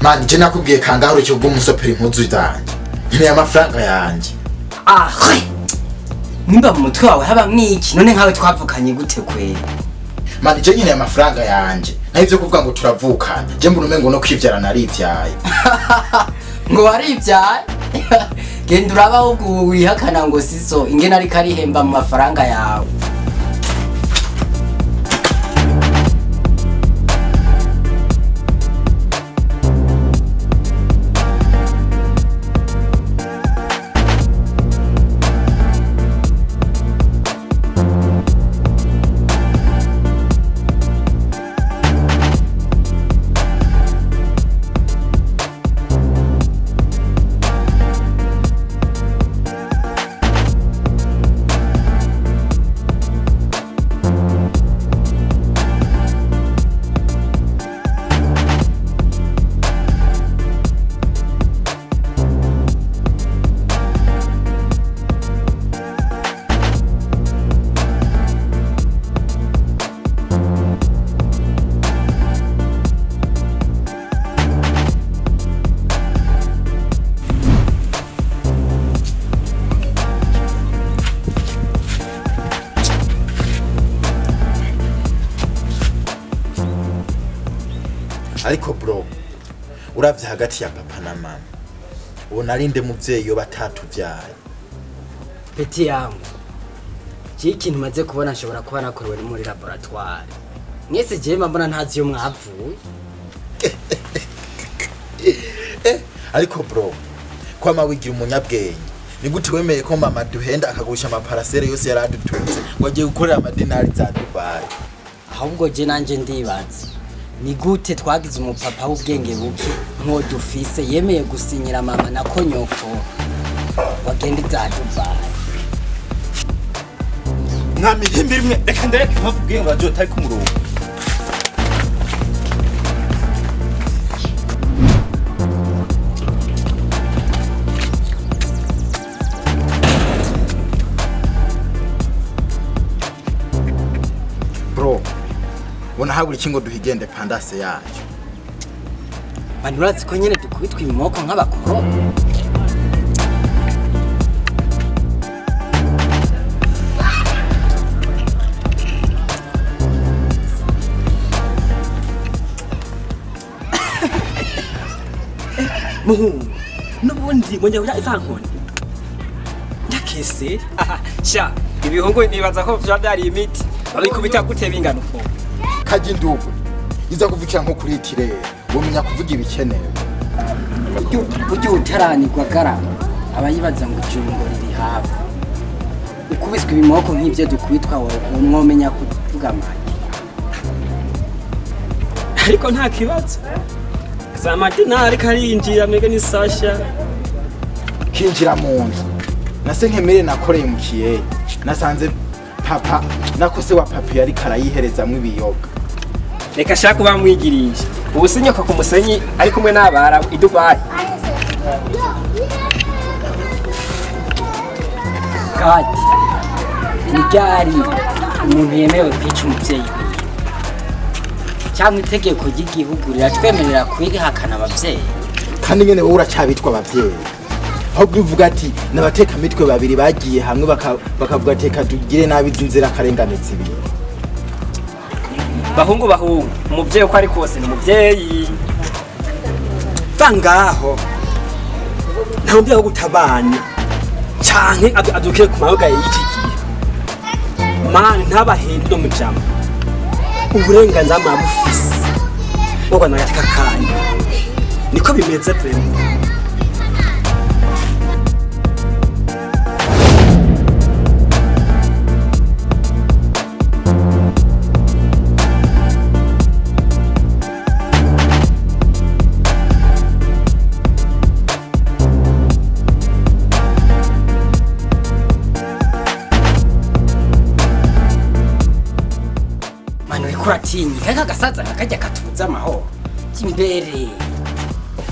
mani je nakubwiye kangaho cyo bw'umusopera impuzu zanjye nkeneye amafaranga yanjye. nimba mu mutwe wawe haba mwiki none nkawe twavukanye gute kwe? Mani je nkeneye amafaranga yanjye naho ivyo kuvuga ngo turavukana je mbona umengo no kwivyara narivyaye. Ngo warivyaye? Genda urabaho wihakana ngo siso ingene ariko arihemba mu mafaranga yawe. Ariko bro uravye hagati ya papa na mama ubona ari nde muvyeyi yo batatuvyaye? Peti yangu ikintu maze kubona nshobora kuba nakorewe muri laboratoire. Mwese je mbona ntazi yo mwavuye. Ariko bro kwama wigira umunyabwenge ni gute wemeye ko mama duhenda akagurisha amaparasere yose yaradutunze ngo agiye gukorera amadinari za Dubai? Ahubwo je nanje ndibaza ni gute twagize umupapa w'ubwenge buke nko dufise yemeye gusinyira mama na konyoko wagenda za Dubai. Mwami himbira imwe reka ndareke mpavu bwenge bajo tari ku murongo. Bro bona haburi kingo duhigende pandase yacu. Banurazi ko nyene dukubitwa imoko nk'abakoro. Muhungu nubundi ngo njya izankoni ndakese sha ibihungu nibaza ko vya byari imiti babikubita gute bingana uko Kaji ndugu iza kuvukira nko kuri tire womenya kuvuga ibikenewe. Ujye utaranirwa garama abayibaza ngo cyungo riri hafi ukubiswe ibimoko nk'ivyo dukubitwa mwomenya kuvuga manje. ariko nta kibazo za madinari karinjira mege ni Sasha Kinjira mu nzu nase nkemere nakoreye mu kiye nasanze papa nakose wa papi yari karayiherezamwe ibiyoga. reka shaka bamwigirisha ubusinyoka ku musenyi ari kumwe n'abara i Dubai. Kati ni ryari umuntu yemewe kwica umuvyeyi cyangwa itegeko ry'igihugu riratwemerera kwihakana abavyeyi? Kandi nyene wowe uracabitwa abavyeyi ahubwo uvuga ati nabateka mitwe babiri bagiye hamwe bakavuga teka tugire nabi zinzira karenganitse ibiri. Bahungu umuvyeyi uko ari kose ni umuvyeyi. Bangaho ntambiye aho gutabana canke adukire ku mabuga y'iki gihe mani ntabahende mu jambo uburenganzira mwabufise bwo nagateka kanya niko bimeze pe. Kuratinyi kaka gasaza kakajya katubuza amahoro imbere.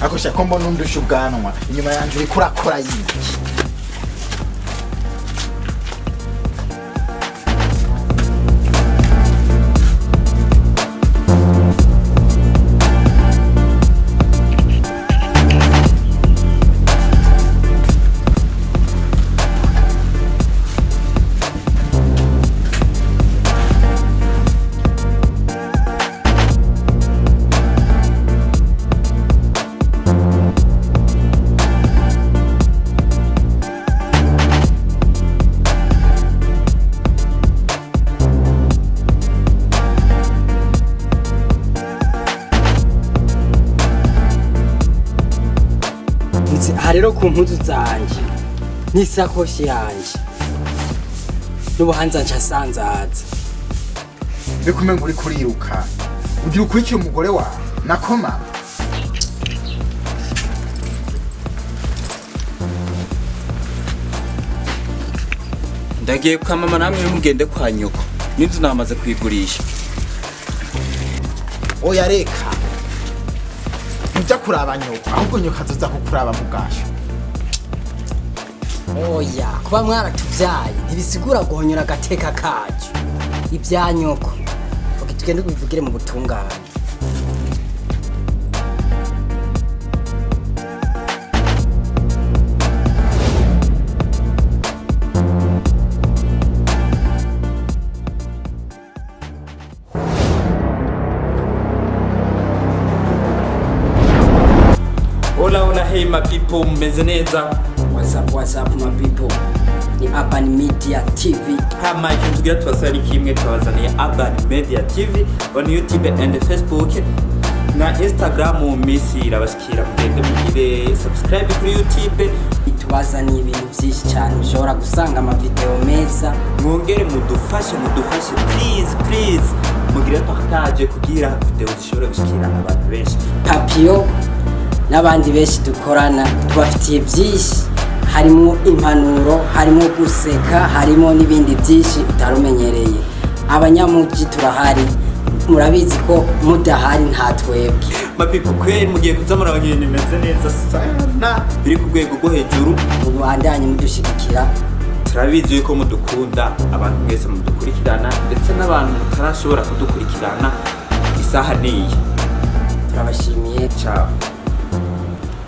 Akosha kombo nundusha ubwanwa inyuma yanje uri kurakora yiki? rero ku mpuzu zanje n'isakoshi yanje n'ubuhanza nca sanzaza. Bikume ngo uri kuriruka ugira ukurikiye umugore wawe nakoma. Ndagiye kwa mama namwe mugende kwa nyoko. N'inzu namaze kuyigurisha. Oya reka ujya kuraba nyoko ahubwo nyoko azoza kukuraba mu gasho. Oya kuba mwaratuvyaye ntibisigura guhonyora agateka kacu. Ibya nyoko tugende kubivugire mu butungane. Hola hey my people, mmeze neza? What's up my people? Ni Urban Media TV. Hama ikintu tugira tubasari kimwe twabazaniye Urban Media TV on YouTube and Facebook na Instagram mu misi irabashikira mugende mugire subscribe kuri YouTube. Tubazaniye ibintu byinshi cyane ushobora gusanga ama video meza. Mwongere mudufashe please mugire partage kugira video zishobora gushikira abantu benshi. Papio n'abandi benshi dukorana tubafitiye byinshi, harimo impanuro, harimo guseka, harimo n'ibindi byinshi utarumenyereye. Abanyamuji turahari, murabizi ko mudahari nta twebwe. Mapipo kweli mugiye kuzamura abanyene meze neza sana biri ku rwego rwo hejuru. Ubu bandanye mudushigikira, turabizi yuko mudukunda, abantu mwese mudukurikirana ndetse n'abantu mutarashobora kudukurikirana isaha niyi. turabashimiye. Ciao.